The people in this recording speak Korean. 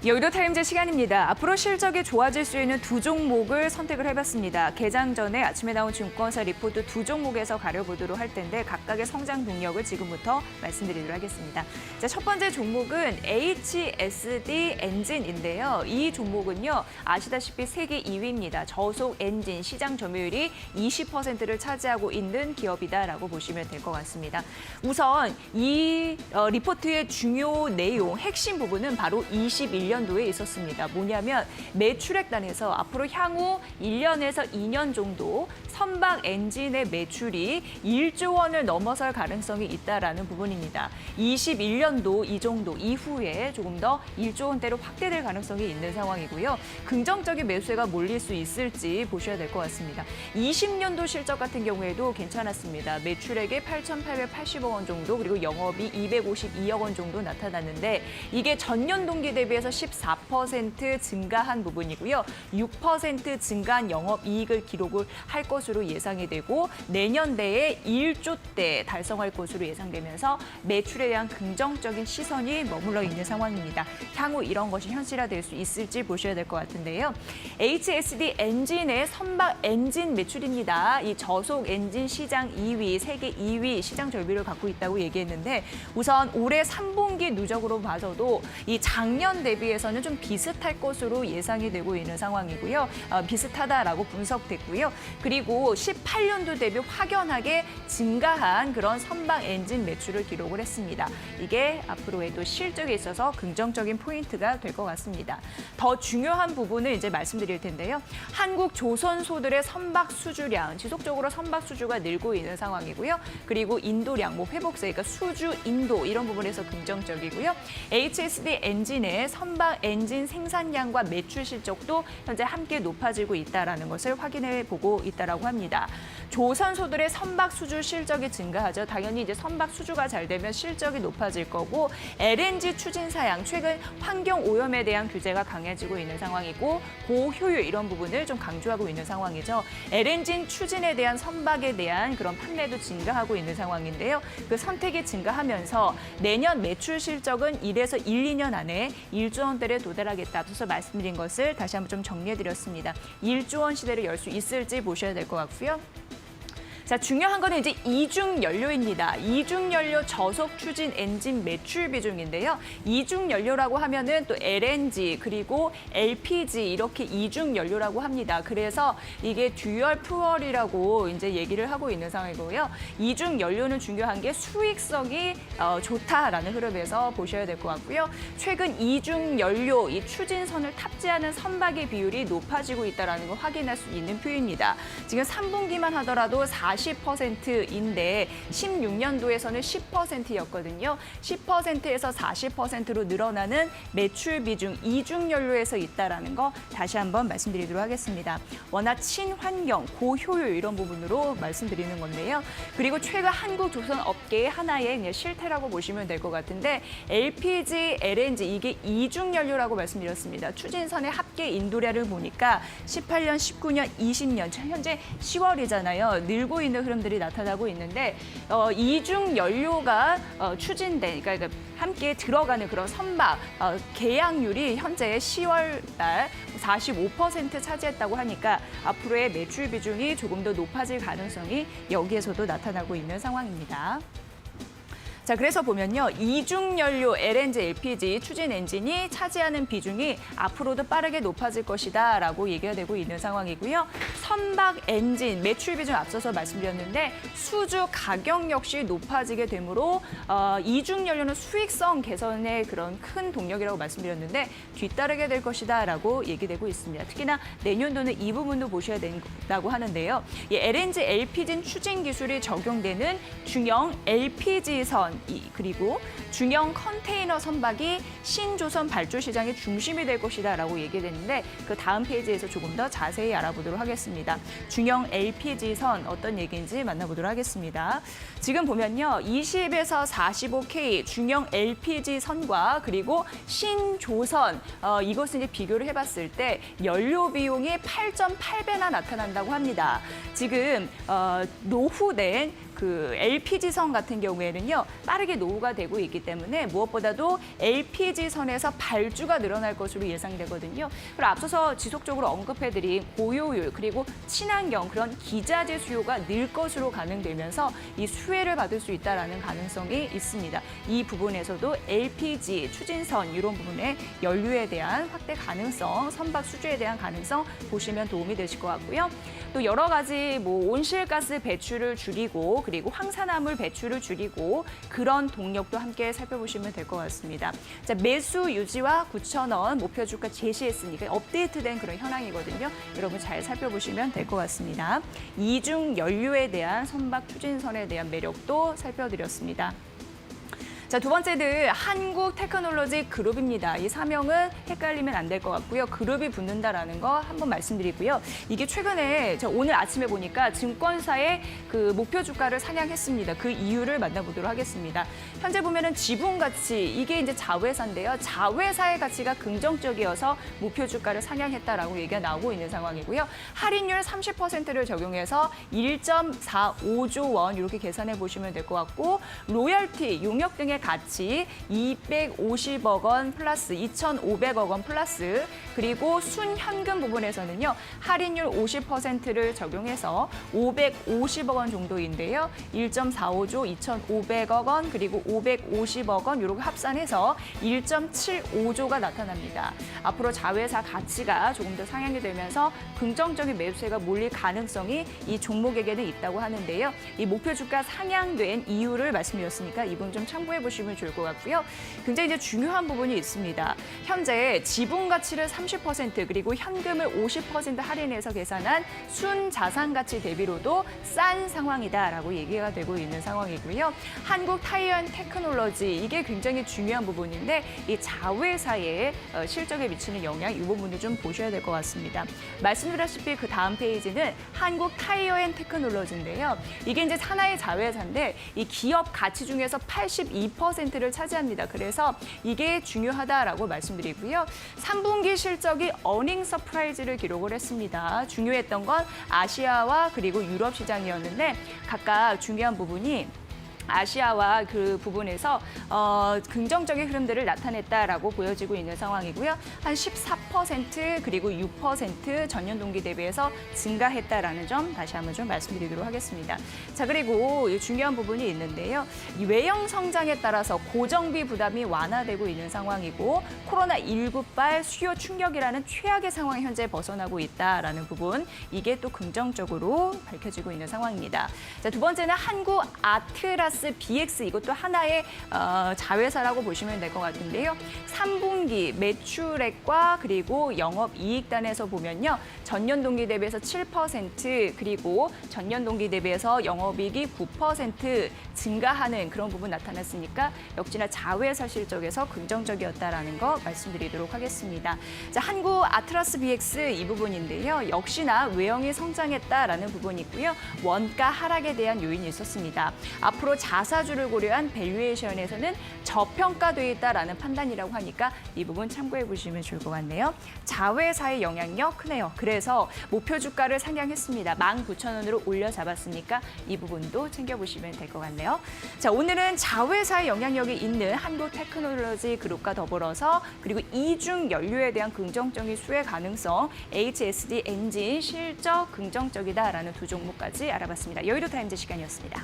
여의도타임즈 시간입니다. 앞으로 실적이 좋아질 수 있는 두 종목을 선택을 해봤습니다. 개장 전에 아침에 나온 증권사 리포트 두 종목에서 가려보도록 할 텐데 각각의 성장 동력을 지금부터 말씀드리도록 하겠습니다. 자, 첫 번째 종목은 HSD 엔진인데요. 이 종목은요, 아시다시피 세계 2위입니다. 저속 엔진 시장 점유율이 20%를 차지하고 있는 기업이다라고 보시면 될 것 같습니다. 우선 이 리포트의 중요 내용, 핵심 부분은 바로 21년도에 있었습니다. 뭐냐면 매출액단에서 앞으로 향후 1년에서 2년 정도 선박 엔진의 매출이 1조 원을 넘어설 가능성이 있다라는 부분입니다. 21년도 이 정도 이후에 조금 더 1조 원대로 확대될 가능성이 있는 상황이고요. 긍정적인 매수세가 몰릴 수 있을지 보셔야 될 것 같습니다. 20년도 실적 같은 경우에도 괜찮았습니다. 매출액이 8,880억 원 정도, 그리고 영업이 252억 원 정도 나타났는데 이게 전년 동기 대비해서 14% 증가한 부분이고요. 6% 증가한 영업이익을 기록을 할 것으로 예상이 되고 내년대에 1조대 달성할 것으로 예상되면서 매출에 대한 긍정적인 시선이 머물러 있는 상황입니다. 향후 이런 것이 현실화될 수 있을지 보셔야 될 것 같은데요. HSD 엔진의 선박 엔진 매출입니다. 이 저속 엔진 시장 2위, 세계 2위 시장 점유율을 갖고 있다고 얘기했는데 우선 올해 3분기 누적으로 봐서도 이 작년 대비해서는 좀 비슷할 것으로 예상이 되고 있는 상황이고요. 비슷하다라고 분석됐고요. 그리고 18년도 대비 확연하게 증가한 그런 선박 엔진 매출을 기록을 했습니다. 이게 앞으로에도 실적에 있어서 긍정적인 포인트가 될 것 같습니다. 더 중요한 부분을 이제 말씀드릴 텐데요. 한국 조선소들의 선박 수주량, 지속적으로 선박 수주가 늘고 있는 상황이고요. 그리고 인도량, 회복세, 그러니까 수주, 인도 이런 부분에서 긍정적이고요. HSD 엔진의 선박 엔진 생산량과 매출 실적도 현재 함께 높아지고 있다는 것을 확인해 보고 있다고 합니다. 조선소들의 선박 수주 실적이 증가하죠. 당연히 이제 선박 수주가 잘 되면 실적이 높아질 거고 LNG 추진 사양, 최근 환경 오염에 대한 규제가 강해지고 있는 상황이고 고효율 이런 부분을 좀 강조하고 있는 상황이죠. LNG 추진에 대한 선박에 대한 그런 판매도 증가하고 있는 상황인데요. 그 선택이 증가하면서 내년 매출 실적은 1에서 1, 2년 안에 1조 원대를 도달하겠다. 앞서서 말씀드린 것을 다시 한번 좀 정리해드렸습니다. 1조 원 시대를 열 수 있을지 보셔야 될 것 같고요. 자, 중요한 거는 이제 이중 연료입니다. 이중 연료 저속 추진 엔진 매출 비중인데요. 이중 연료라고 하면은 또 LNG 그리고 LPG 이렇게 이중 연료라고 합니다. 그래서 이게 듀얼 퓨얼이라고 이제 얘기를 하고 있는 상황이고요. 이중 연료는 중요한 게 수익성이 좋다라는 흐름에서 보셔야 될 것 같고요. 최근 이중 연료 이 추진선을 탑재하는 선박의 비율이 높아지고 있다는 걸 확인할 수 있는 표입니다. 지금 3분기만 하더라도 40%인데 16년도에서는 10%였거든요. 10%에서 40%로 늘어나는 매출 비중 이중 연료에서 있다라는 거 다시 한번 말씀드리도록 하겠습니다. 워낙 친환경, 고효율 이런 부분으로 말씀드리는 건데요. 그리고 최근 한국 조선 업계의 하나의 그냥 실태라고 보시면 될 것 같은데 LPG, LNG 이게 이중 연료라고 말씀드렸습니다. 추진선의 합계 인도량을 보니까 18년, 19년, 20년 현재 10월이잖아요. 늘고 있는 흐름들이 나타나고 있는데 이중 연료가 추진된, 그러니까 함께 들어가는 그런 선박 계약률이 현재 10월 달 45% 차지했다고 하니까 앞으로의 매출 비중이 조금 더 높아질 가능성이 여기에서도 나타나고 있는 상황입니다. 자, 그래서 보면요. 이중연료 LNG, LPG 추진 엔진이 차지하는 비중이 앞으로도 빠르게 높아질 것이다라고 얘기가 되고 있는 상황이고요. 선박 엔진 매출 비중 앞서서 말씀드렸는데 수주 가격 역시 높아지게 되므로 이중연료는 수익성 개선의 그런 큰 동력이라고 말씀드렸는데 뒤따르게 될 것이다라고 얘기되고 있습니다. 특히나 내년도는 이 부분도 보셔야 된다고 하는데요. 이 LNG, LPG 추진 기술이 적용되는 중형 LPG선 그리고 중형 컨테이너 선박이 신조선 발주 시장의 중심이 될 것이다라고 얘기됐는데 그 다음 페이지에서 조금 더 자세히 알아보도록 하겠습니다. 중형 LPG선 어떤 얘기인지 만나보도록 하겠습니다. 지금 보면요. 20에서 45K 중형 LPG선과 그리고 신조선 이것을 이제 비교를 해봤을 때 연료 비용이 8.8배나 나타난다고 합니다. 지금 노후된 그 LPG선 같은 경우에는요, 빠르게 노후가 되고 있기 때문에 무엇보다도 LPG선에서 발주가 늘어날 것으로 예상되거든요. 그리고 앞서서 지속적으로 언급해드린 고효율 그리고 친환경 그런 기자재 수요가 늘 것으로 가능되면서 이 수혜를 받을 수 있다는 가능성이 있습니다. 이 부분에서도 LPG, 추진선 이런 부분에 연료에 대한 확대 가능성, 선박 수주에 대한 가능성 보시면 도움이 되실 것 같고요. 또 여러 가지 뭐 온실가스 배출을 줄이고 그리고 황산화물 배출을 줄이고 그런 동력도 함께 살펴보시면 될 것 같습니다. 자, 매수 유지와 9,000원 목표 주가 제시했으니까 업데이트된 그런 현황이거든요. 여러분 잘 살펴보시면 될 것 같습니다. 이중 연료에 대한 선박 추진선에 대한 매력도 살펴드렸습니다. 자, 두 번째는 한국테크놀로지 그룹입니다. 이 사명은 헷갈리면 안 될 것 같고요. 그룹이 붙는다라는 거 한번 말씀드리고요. 이게 최근에 저 오늘 아침에 보니까 증권사의 그 목표 주가를 상향했습니다. 그 이유를 만나보도록 하겠습니다. 현재 보면은 지분 가치 이게 이제 자회사인데요. 자회사의 가치가 긍정적이어서 목표 주가를 상향했다라고 얘기가 나오고 있는 상황이고요. 할인율 30%를 적용해서 1.45조 원 이렇게 계산해 보시면 될 것 같고 로열티, 용역 등의 가치 250억 원 플러스 2,500억 원 플러스 그리고 순현금 부분에서는요. 할인율 50%를 적용해서 550억 원 정도인데요. 1.45조 2,500억 원 그리고 550억 원 이렇게 합산해서 1.75조가 나타납니다. 앞으로 자회사 가치가 조금 더 상향이 되면서 긍정적인 매수세가 몰릴 가능성이 이 종목에게는 있다고 하는데요. 이 목표 주가 상향된 이유를 말씀드렸으니까 이 부분 좀 참고해 보시면 좋을 것 같고요. 굉장히 이제 중요한 부분이 있습니다. 현재 지분 가치를 30% 그리고 현금을 50% 할인해서 계산한 순자산 가치 대비로도 싼 상황이다라고 얘기가 되고 있는 상황이고요. 한국 타이어앤 테크놀로지 이게 굉장히 중요한 부분인데 이 자회사의 실적에 미치는 영향 이 부분도 좀 보셔야 될 것 같습니다. 말씀드렸다시피 그 다음 페이지는 한국 타이어앤 테크놀로지인데요. 이게 이제 하나의 자회사인데 이 기업 가치 중에서 82%를 차지합니다. 그래서 이게 중요하다라고 말씀드리고요. 3분기 실적이 어닝 서프라이즈를 기록을 했습니다. 중요했던 건 아시아와 그리고 유럽 시장이었는데 각각 중요한 부분이 아시아와 그 부분에서 긍정적인 흐름들을 나타냈다라고 보여지고 있는 상황이고요. 한 14% 그리고 6% 전년 동기 대비해서 증가했다라는 점 다시 한번 좀 말씀드리도록 하겠습니다. 자, 그리고 중요한 부분이 있는데요. 이 외형 성장에 따라서 고정비 부담이 완화되고 있는 상황이고 코로나19발 수요 충격이라는 최악의 상황이 현재 벗어나고 있다라는 부분 이게 또 긍정적으로 밝혀지고 있는 상황입니다. 자, 두 번째는 한국 아트라스 BX 이것도 하나의 자회사라고 보시면 될 것 같은데요. 3분기 매출액과 그리고 영업이익단에서 보면요. 전년 동기 대비해서 7% 그리고 전년 동기 대비해서 영업이익이 9% 증가하는 그런 부분 나타났으니까 역시나 자회사 실적에서 긍정적이었다라는 거 말씀드리도록 하겠습니다. 자, 한국 아트라스 BX 이 부분인데요. 역시나 외형이 성장했다라는 부분이 있고요. 원가 하락에 대한 요인이 있었습니다. 앞으로 자사주를 고려한 밸류에이션에서는 저평가돼 있다라는 판단이라고 하니까 이 부분 참고해 보시면 좋을 것 같네요. 자회사의 영향력 크네요. 그래서 목표 주가를 상향했습니다. 19,000원으로 올려 잡았으니까 이 부분도 챙겨보시면 될 것 같네요. 자, 오늘은 자회사의 영향력이 있는 한국테크놀로지 그룹과 더불어서 그리고 이중 연료에 대한 긍정적인 수혜 가능성, HSD 엔진 실적 긍정적이다라는 두 종목까지 알아봤습니다. 여의도 타임즈 시간이었습니다.